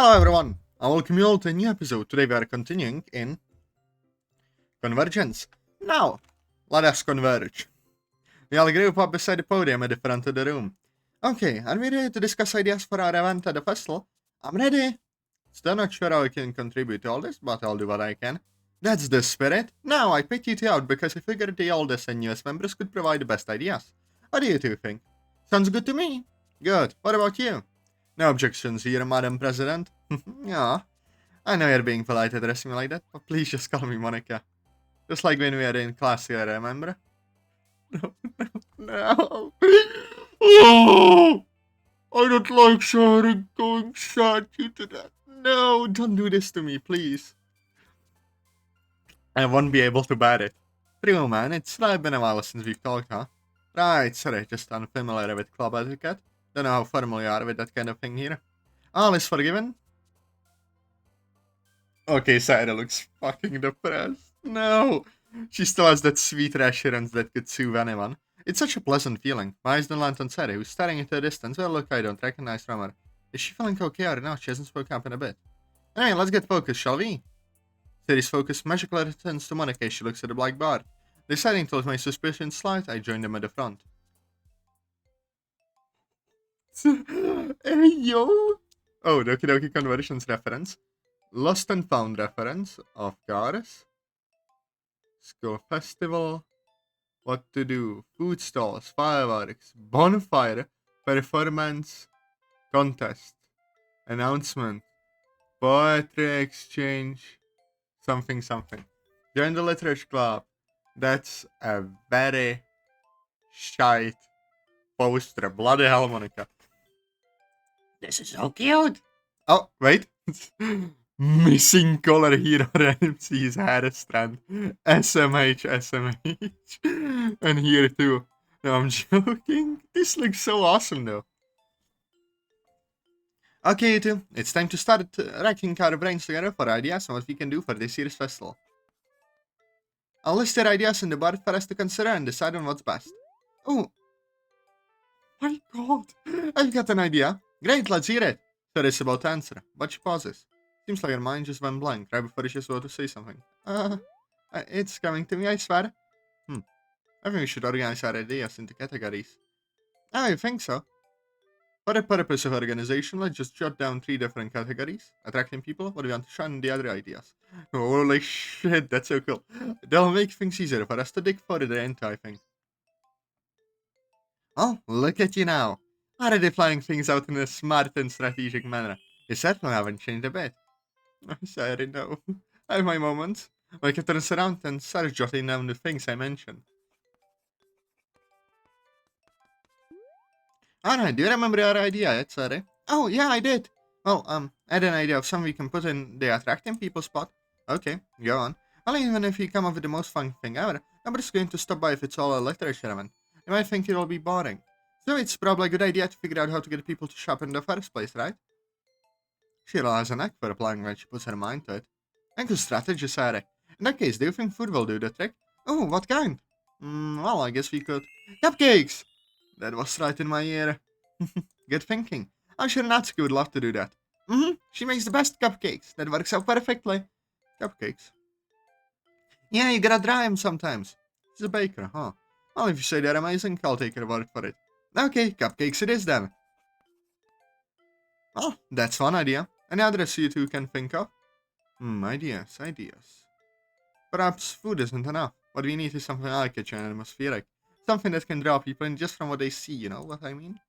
Hello everyone, and welcome you all to a new episode. Today we are continuing in Convergence. Now, let us converge. We all group up beside the podium at the front of the room. Okay, are we ready to discuss ideas for our event at the festival? I'm ready. Still not sure how I can contribute to all this, but I'll do what I can. That's the spirit. Now, I picked you two out because I figured the oldest and newest members could provide the best ideas. What do you two think? Sounds good to me. Good. What about you? No objections here, Madam President. Yeah, I know you're being polite addressing me like that, but please just call me Monika. Just like when we were in class here, remember? No, no. Oh, I don't like sharing going sad due to that. No, don't do this to me, please. I won't be able to bear it. True, man, it's been a while since we've talked, huh? Right, sorry, just unfamiliar with club etiquette. Don't know how formal you are with that kind of thing here. All is forgiven. Okay, Sayori looks fucking depressed. No! She still has that sweet reassurance that could soothe anyone. It's such a pleasant feeling. My eyes don't land on Sayori, who's staring into the distance. Well, look, I don't recognize from her. Is she feeling okay or not? She hasn't spoken up in a bit. Anyway, let's get focused, shall we? Sayori's focus magically returns to Monika as she looks at the black bar. Deciding to let my suspicions slide, I join them at the front. Hey, yo! Oh, Doki Doki Conversions reference. Lost and Found reference, of course. School festival. What to do? Food stalls, fireworks, bonfire, performance, contest, announcement, poetry exchange, something. Join the literature club. That's a very shite poster. Bloody hell, Monika. This is so cute. Oh, wait. Missing color hero MC's hair strand. SMH. And here too. No, I'm joking. This looks so awesome though. Okay, you two. It's time to start racking our brains together for ideas on what we can do for this year's festival. I'll list your ideas in the board for us to consider and decide on what's best. Oh. My god. I've got an idea. Great, let's hear it. Sayori's about to answer, but she pauses. Seems like her mind just went blank right before she's about to say something. It's coming to me, I swear. I think we should organize our ideas into categories. Oh, you think so? For the purpose of organization, let's just jot down 3 different categories. Attracting people, what do we want to shine, and the other ideas. Holy shit, that's so cool. That'll make things easier for us to dig further into, I think. Oh, look at you now. Already planning things out in a smart and strategic manner. You certainly haven't changed a bit. I'm sorry, no. I have my moments. Like I turn around and start jotting down the things I mentioned. Alright, do you remember your idea yet, sorry? Oh, yeah, I did. Well, I had an idea of something we can put in the attracting people spot. Okay, go on. Well, even if you come up with the most fun thing ever, nobody's going to stop by if it's all a literature event. You might think it'll be boring. So it's probably a good idea to figure out how to get people to shop in the first place, right? Sheila has a knack for applying when she puts her mind to it. And good strategy, Sarah. In that case, do you think food will do the trick? Oh, what kind? Well, I guess we could. Cupcakes! That was right in my ear. Good thinking. I'm sure Natsuki would love to do that. She makes the best cupcakes. That works out perfectly. Cupcakes. Yeah, you gotta dry them sometimes. She's a baker, huh? Well, if you say they're amazing, I'll take her word for it. Okay, cupcakes it is then. Oh, that's one idea. Any others you two can think of? Ideas. Perhaps food isn't enough. What we need is something eye-catching and atmospheric. Something that can draw people in just from what they see, you know what I mean?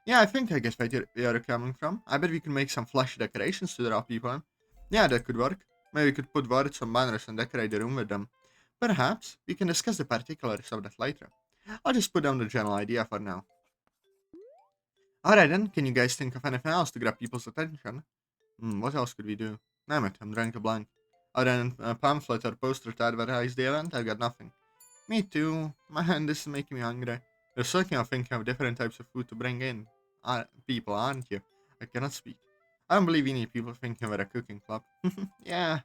Yeah, I think I get where you're coming from. I bet we can make some flashy decorations to draw people in. Yeah, that could work. Maybe we could put words on banners and decorate the room with them. Perhaps we can discuss the particulars of that later. I'll just put down the general idea for now. Alright then, can you guys think of anything else to grab people's attention? What else could we do? Damn it, I'm drawing a blank. Other than a pamphlet or poster to advertise the event, I've got nothing. Me too. Man, this is making me hungry. You're certainly thinking of different types of food to bring in. People, aren't you? I cannot speak. I don't believe you need people thinking of a cooking club. Yeah.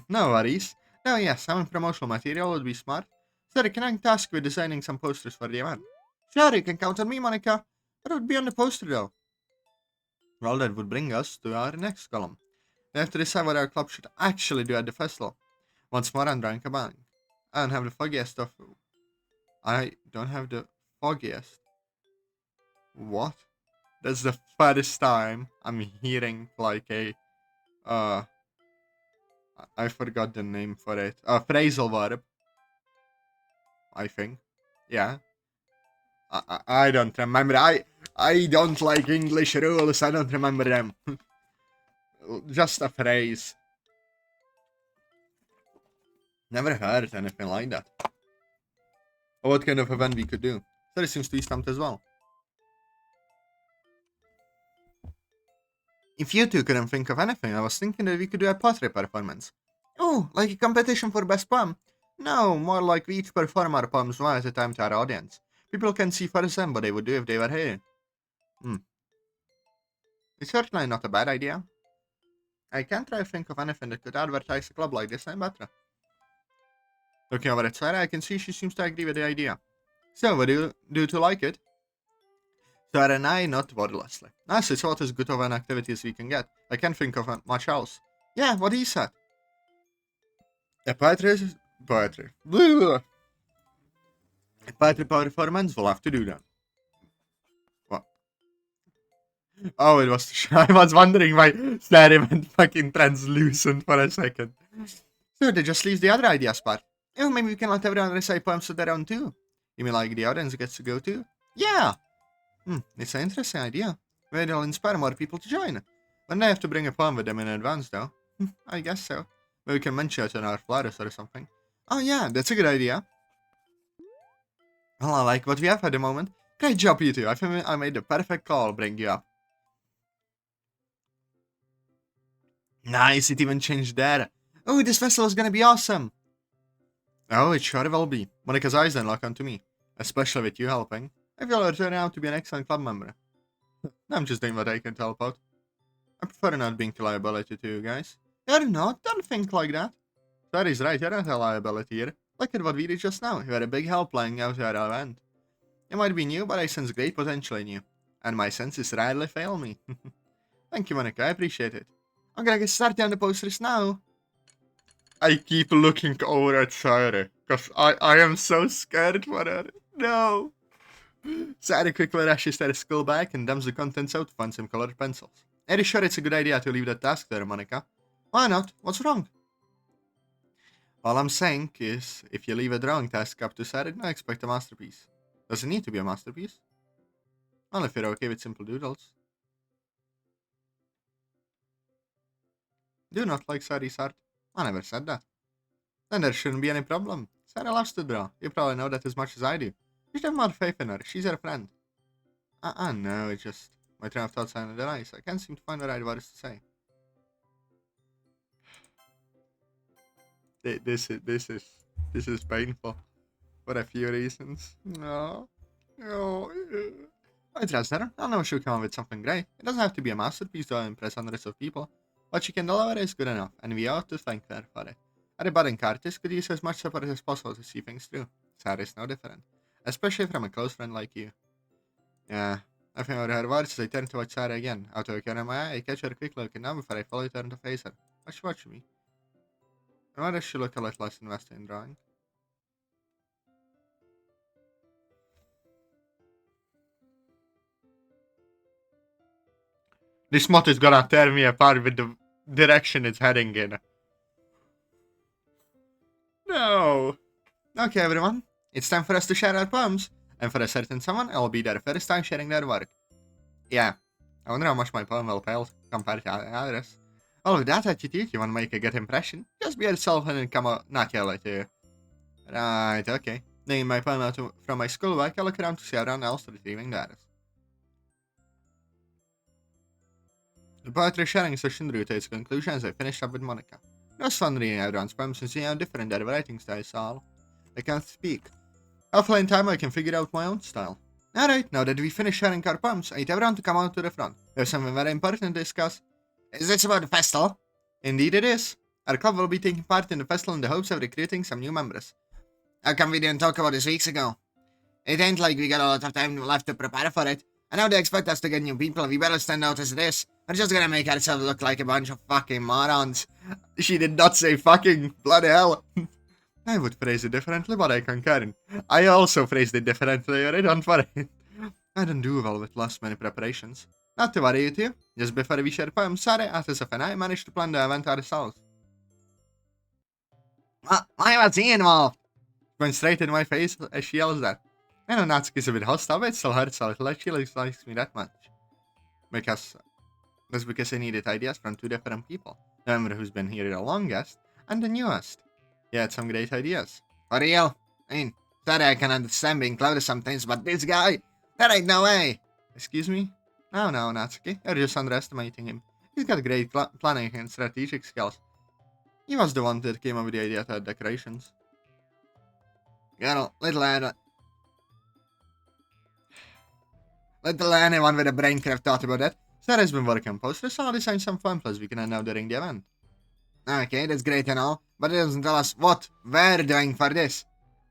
No worries. No, yes, having promotional material would be smart. Sorry, can I task with designing some posters for the event? Sure, you can count on me, Monika. What would be on the poster, though? Well, that would bring us to our next column. We have to decide what our club should actually do at the festival. Once more, I'm drawing a blank. I don't have the foggiest of... I don't have the foggiest. What? That's the first time I'm hearing like a... I forgot the name for it. A phrasal verb. I think. Yeah. I don't remember. I don't like English rules. I don't remember them. Just a phrase. Never heard anything like that. Or what kind of event we could do. So it seems to be stamped as well. If you two couldn't think of anything, I was thinking that we could do a pottery performance. Oh, like a competition for best poem? No, more like we each perform our poems one at a time to our audience. People can see firsthand what they would do if they were here. It's certainly not a bad idea. I can't try to think of anything that could advertise a club like this any better. Looking over at Sarah, I can see she seems to agree with the idea. So, what do you do to like it? Sarah and I nod wordlessly. Nice, it's about as good of an activity as we can get. I can't think of much else. Yeah, what he said. A poetry. Blah. A poetry performance, we'll have to do that. What? Oh, it was I was wondering why Sarah went fucking translucent for a second. So they just leaves the other ideas part. Oh, maybe we can let everyone recite poems of their own too. You mean like the audience gets to go too? Yeah! It's an interesting idea. Maybe it'll inspire more people to join. When they have to bring a poem with them in advance though. I guess so. Maybe we can mention it in our flyers or something. Oh yeah, that's a good idea. Well, I like what we have at the moment. Great job, you two. I think I made the perfect call bring you up. Nice, it even changed there. Oh, this festival is gonna be awesome. Oh, it sure will be. Monika's eyes then lock onto me. Especially with you helping. I feel I'll turn out to be an excellent club member. I'm just doing what I can to help out. I prefer not being a liability to you guys. You're not, don't think like that. Sorry's right, you're not a liability here. Look at what we did just now. You're a big help playing out our event. You might be new, but I sense great potential in you. And my senses rarely fail me. Thank you, Monika, I appreciate it. I'm gonna get started on the posters now. I keep looking over at Sayori, because I am so scared for her. No. Sayori quickly rushes to the school bag and dumps the contents out to find some colored pencils. Are you sure it's a good idea to leave that task there, Monika? Why not? What's wrong? All I'm saying is, if you leave a drawing task up to Sayori, don't expect a masterpiece. Does it need to be a masterpiece? Well, if you're okay with simple doodles. Do not like Sayori's art. I never said that. Then there shouldn't be any problem. Sayori loves to draw. You probably know that as much as I do. You should have more faith in her. She's your friend. No, it's just my train of thoughts are in the eyes. I can't seem to find the right words to say. This is painful for a few reasons. No. I trust her. I know she'll come up with something great. It doesn't have to be a masterpiece to impress hundreds of people. What she can deliver is good enough, and we ought to thank her for it. A budding artist could use as much support as possible to see things through. Sarah is no different. Especially from a close friend like you. Yeah, I think over her words as I turn to watch Sarah again. Out of a corner of my eye, I catch her quick look, and now before I fully turn to face her. What's she watching me? And why does she look a lot less invested in drawing? This moth is gonna tear me apart with the direction it's heading in. No. Okay, everyone. It's time for us to share our poems. And for a certain someone, I'll be their first time sharing their work. Yeah. I wonder how much my poem will pale compared to others. Well, with that attitude, you want to make a good impression? Just be yourself and come out naturally to you. Right, okay. Taking my poem out from my schoolwork, I look around to see everyone else retrieving theirs. The poetry sharing session drew to its conclusion as I finished up with Monika. It was fun reading everyone's poems and seeing how different their writing styles are. I can't speak. Hopefully in time I can figure out my own style. Alright, now that we finished sharing our poems, I need everyone to come out to the front. We have something very important to discuss. Is this about the festival? Indeed it is. Our club will be taking part in the festival in the hopes of recruiting some new members. How come we didn't talk about this weeks ago? It ain't like we got a lot of time left to prepare for it. I know they expect us to get new people, we better stand out as it is. We're just gonna make ourselves look like a bunch of fucking morons. She did not say fucking, bloody hell. I would phrase it differently, but I concur. I also phrased it differently, alright? Don't worry. I don't do well with last minute preparations. Not to worry, you two. Just before we share poems, Sarah, Atazoth, and I managed to plan the event ourselves. Why was he involved? Went straight in my face as she yells that. I know Natsuki's a bit hostile, but it still hurts a little like she likes me that much. That's because I needed ideas from two different people. The member who's been here the longest, and the newest. He had some great ideas. For real? I mean, sorry I can understand being close to some things, but this guy, there ain't no way. Excuse me? No, Natsuki, you're just underestimating him. He's got great planning and strategic skills. He was the one that came up with the idea to add decorations. Girl, little anyone with a brain could have thought about that. Sarah's been working on posters, so I'll design some fun plus we can end out during the event. Okay, that's great and all, but it doesn't tell us what we're doing for this.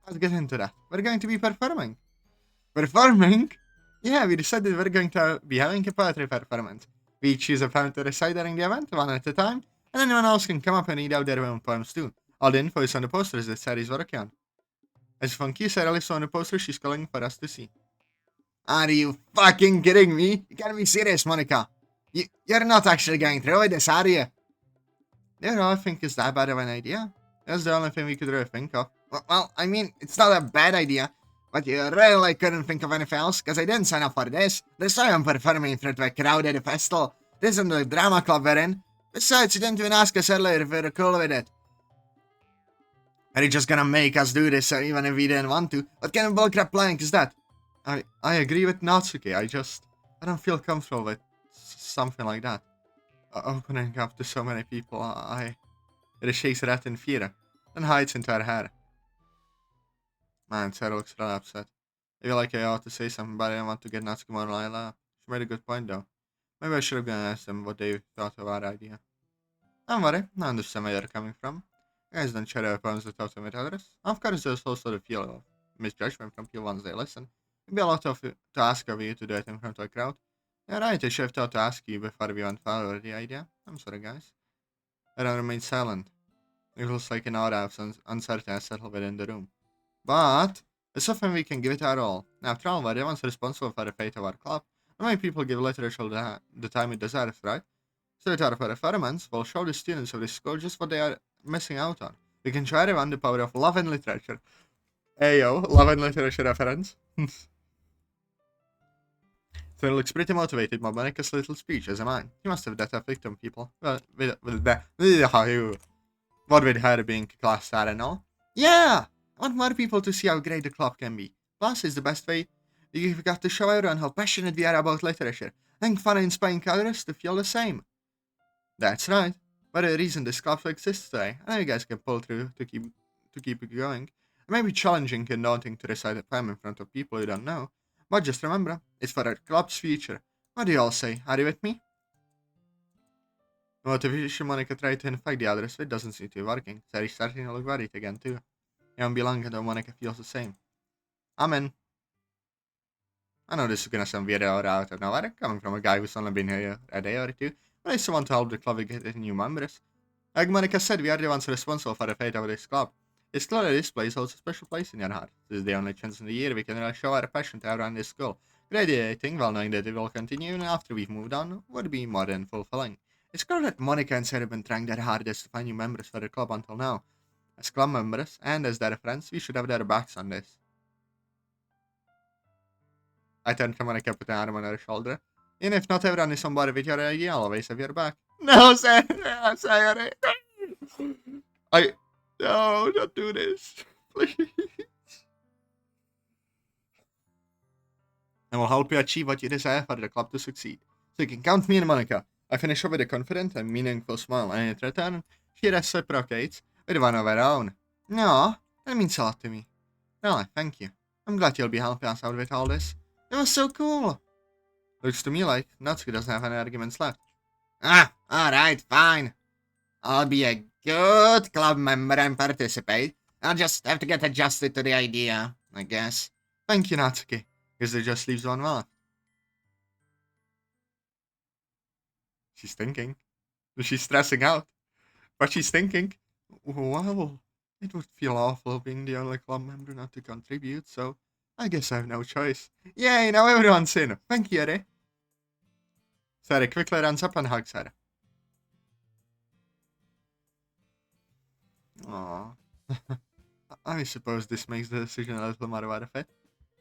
Let's get into that. We're going to be performing. Performing? Yeah, we decided we're going to be having a poetry performance. We each choose a poem to recite during the event, one at a time, and anyone else can come up and read out their own poems too. All the info is on the posters that Sarah's working on. As funky Sarah lists on the poster she's calling for us to see. Are you fucking kidding me? You can't be serious, Monika. You're not actually going through with this, are you? Yeah, I think it's that bad of an idea. That's the only thing we could really think of. Well, I mean, it's not a bad idea, but you really couldn't think of anything else, because I didn't sign up for this. This time I'm performing in front of a crowd at a festival. This isn't the drama club we're in. Besides, you didn't even ask us earlier if we were cool with it. Are you just gonna make us do this even if we didn't want to? What kind of bullcrap planning is that? I agree with Natsuki. I don't feel comfortable with something like that. Opening up to so many people, it shakes her head in fear, then hides into her hair. Man, Sarah looks really upset. I feel like I ought to say something, but I didn't want to get Natsuki more Lila. She made a good point though. Maybe I should have gone and asked them what they thought of our idea. Don't worry, I understand where you're coming from. You guys don't share our poems without them with others. Of course, there's also the feel of misjudgment from people once they listen. It'd be a lot to ask of you to do it in front of a crowd. Yeah, right, I should have thought to ask you before we went forward the idea. I'm sorry, guys. Everyone remained silent. It looks like an aura of uncertainty settled within the room. But it's something we can give it our all. After all, we're the ones responsible for the fate of our club. How many people give literature the time it deserves, right? So with our performance, we'll show the students of this school just what they are missing out on. We can show everyone the power of love and literature. Ayo, love and literature reference. So it looks pretty motivated by Monika's little speech, as am I. You must have that affect on people. Well, with what with her being class star and all. Yeah! I want more people to see how great the club can be. Plus, it's the best way. You've got to show everyone how passionate we are about literature. And fun and inspiring others to feel the same. That's right. But the reason this club exists today, I know you guys can pull through to keep it going. It may be challenging and daunting to recite a poem in front of people you don't know, but just remember, it's for our club's future. What do you all say? Are you with me? The motivation Monika tried to infect the others with doesn't seem to be working. Sarah's starting to look worried again too. It won't be long until Monika feels the same. I'm in. I know this is gonna sound weird or out of nowhere, coming from a guy who's only been here a day or two, but I still want to help the club get new members. Like Monika said, we are the ones responsible for the fate of this club. It's clear that this place holds a special place in your heart. This is the only chance in the year we can really show our passion to everyone in this school. Graduating, while knowing that it will continue even after we've moved on, would be more than fulfilling. It's clear that Monika and Sarah have been trying their hardest to find new members for the club until now. As club members, and as their friends, we should have their backs on this. I turned to Monika, put an arm on her shoulder. Even if not everyone is on board with your idea, I'll always have your back. No, Sayori! No, don't do this. Please. I will help you achieve what you desire for the club to succeed. So you can count me in, Monika. I finish up with a confident and meaningful smile, and in return, she reciprocates with one of her own. No, that means a lot to me. Really, thank you. I'm glad you'll be helping us out with all this. It was so cool. Looks to me like Natsuki doesn't have any arguments left. Alright, fine. I'll be a good club member and participate. I'll just have to get adjusted to the idea, I guess. Thank you, Natsuki. Because it just leaves one left. She's thinking. She's stressing out. But she's thinking, well, it would feel awful being the only club member not to contribute, so I guess I have no choice. Yay, now everyone's in. Thank you, Eddie. Sayori quickly runs up and hugs her. Aww. I suppose this makes the decision a little more worth it.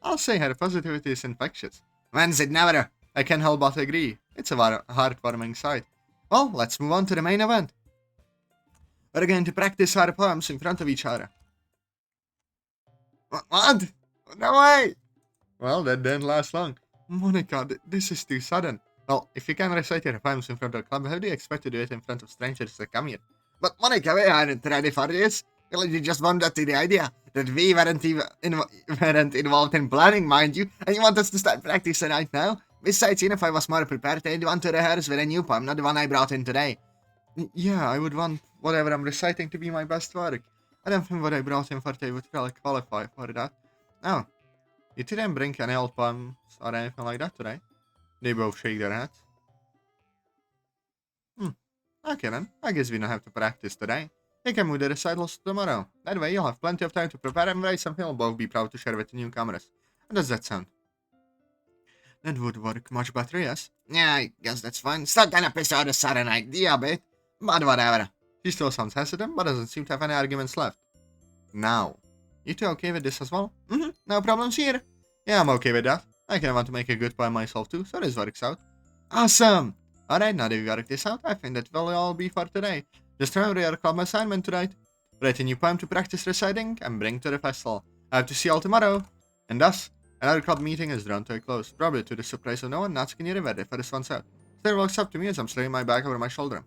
I'll say her positivity is infectious. When's it never? I can't help but agree. It's a heartwarming sight. Well, let's move on to the main event. We're going to practice our poems in front of each other. What? No way! Well, that didn't last long. Monika, this is too sudden. Well, if you can recite your poems in front of the club, how do you expect to do it in front of strangers that come here? But Monika, we aren't ready for this. Well, you just wanted to the idea that we weren't even weren't involved in planning, mind you, and you want us to start practicing right now? Besides, if I was more prepared, I'd want to rehearse with a new poem, not the one I brought in today. Yeah, I would want whatever I'm reciting to be my best work. I don't think what I brought in for today would really qualify for that. Oh, you didn't bring any old poems or anything like that today? They both shake their heads. Okay then, I guess we don't have to practice today. You can move the recitals tomorrow. That way you'll have plenty of time to prepare and write something you'll both be proud to share with the newcomers. How does that sound? That would work much better, yes? Yeah, I guess that's fine. Still kinda pissed out the sudden idea a bit, but whatever. She still sounds hesitant, but doesn't seem to have any arguments left. Now, you two okay with this as well? No problems here. Yeah, I'm okay with that. I kind of want to make a good poem myself too, so this works out. Awesome! Alright, now that we worked this out, I think that will all be for today. Just remember your club assignment tonight. Write a new poem to practice reciting and bring to the festival. I have to see you all tomorrow. And thus, another club meeting is drawn to a close, probably to the surprise of no one. Natsuki and ready for this one's out. Sarah walks up to me as I'm slinging my bag over my shoulder.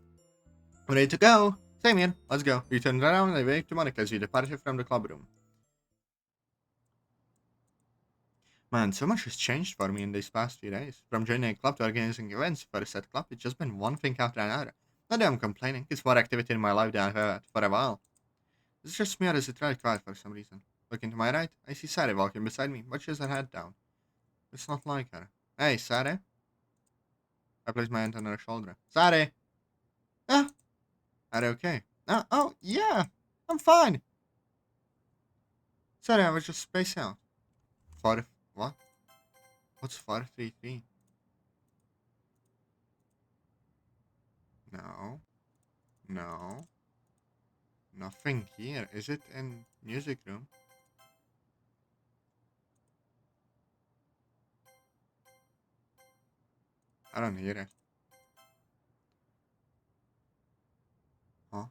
Ready to go? Same here. Let's go. We turn around and I wave to Monika as we departed from the club room. Man, so much has changed for me in these past few days. From joining a club to organizing events for a set club, it's just been one thing after another. Not that I'm complaining, it's more activity in my life than I've had for a while. It's just me or is it really quiet for some reason? Looking to my right, I see Sayori walking beside me, but she has her head down. It's not like her. Hey, Sayori? I place my hand on her shoulder. Sayori! Ah! Are you okay? Oh, yeah! I'm fine! Sorry, I was just spacing out. What? What's 433? No. No. Nothing here. Is it in music room? I don't hear it. Huh?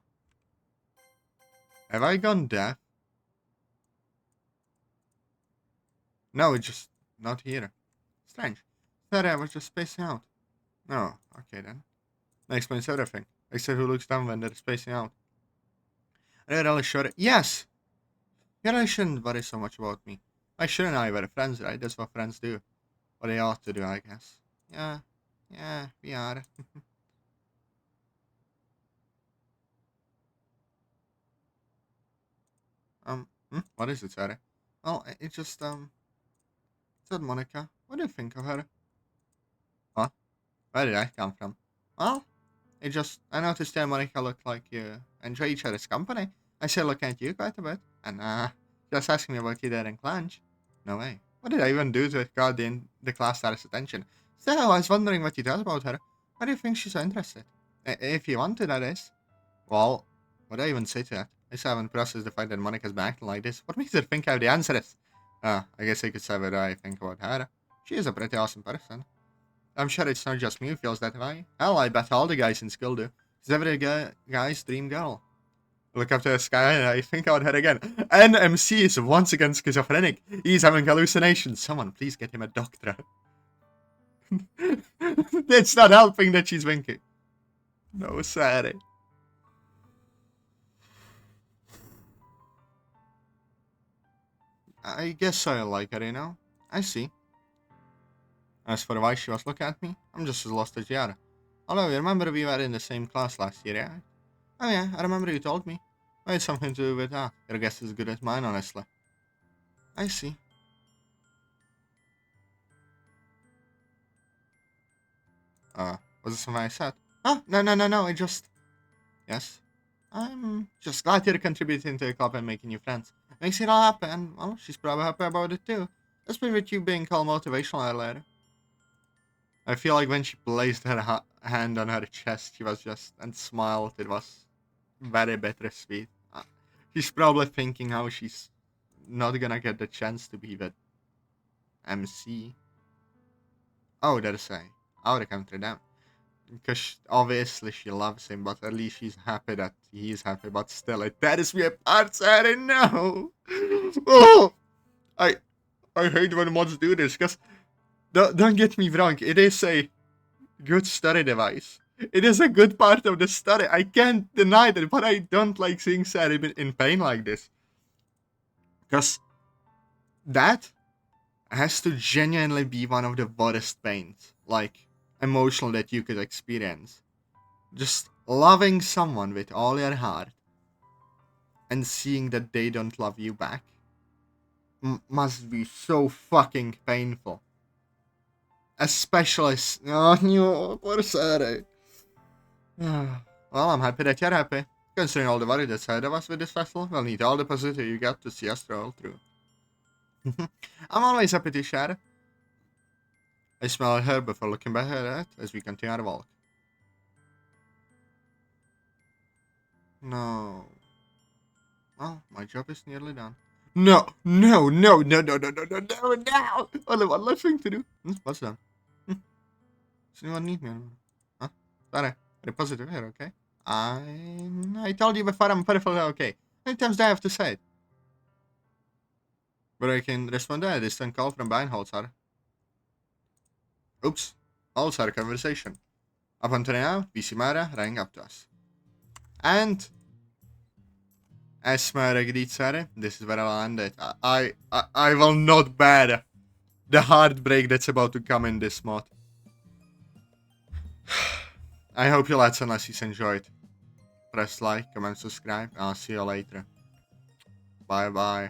Have I gone deaf? No, it's just not here. Strange. Sorry, I was just spacing out. No, okay then. That explains everything. Except who looks down when they're spacing out. Are you really sure? Yes! You really shouldn't worry so much about me. I shouldn't I were friends, right? That's what friends do. What they ought to do, I guess. Yeah, we are. What is it, Sarah? Well, it just, said Monika. What do you think of her? What? Where did I come from? Well, I noticed that Monika looked like you enjoy each other's company. I said looking at you quite a bit. And, just asking me about you during lunch. No way. What did I even do to got the class star's attention? Still, I was wondering what you thought about her. Why do you think she's so interested? If you want to, that is. Well, what do I even say to that? I still haven't processed the fact that Monika's been acting like this. What makes her think how the answer is? I guess I could say what I think about her. She is a pretty awesome person. I'm sure it's not just me who feels that way. Hell, I bet all the guys in school do. She's every guy's dream girl. Look up to the sky and I think about her again. NMC is once again schizophrenic. He's having hallucinations. Someone please get him a doctor. It's not helping that she's winking. No, sorry. I guess I like her, you know? I see. As for why she was looking at me, I'm just as lost as you are. Although, you remember we were in the same class last year, yeah? Oh yeah, I remember you told me. I had something to do with that. Your guess is as good as mine, honestly. I see. Was it something I said? Oh, no, Yes? I'm just glad you're contributing to the club and making new friends. Makes it all happy, and, well, she's probably happy about it too. Especially with you being called motivational earlier. I feel like when she placed her hand on her chest, she was just, and smiled, it was very bittersweet. She's probably thinking how she's not gonna get the chance to be with MC. Oh, there's a out of country down. Because obviously she loves him, but at least she's happy that he's happy. But still, it tears me apart. I don't know. Oh, I I hate when mods do this. Because don't get me wrong, it is a good study device. It is a good part of the study. I can't deny that, but I don't like seeing Sarah in pain like this. Because that has to genuinely be one of the worst pains, like emotional, that you could experience. Just loving someone with all your heart and seeing that they don't love you back must be so fucking painful. Especially. Oh, no, poor Sarah. Well, I'm happy that you're happy. Considering all the worry that's ahead of us with this festival, we'll need all the positivity you got to see us roll through. I'm always happy to share. I smell her before looking back at it as we continue our walk. No. Well, my job is nearly done. No. Only one last thing to do. What's done? Does anyone need me anymore? Huh? Sorry. Are you positive here, okay? I told you before I'm perfectly okay. How many times do I have to say it? But I can respond to a distant call from behind Holzar. Oops. Holzar conversation. Up until now, Visimara rang up to us. And as Smara greets Sarah, this is where I'll end it. I will not bear the heartbreak that's about to come in this mod. I hope you lads and lassies enjoyed. Press like, comment, subscribe, and I'll see you later. Bye bye.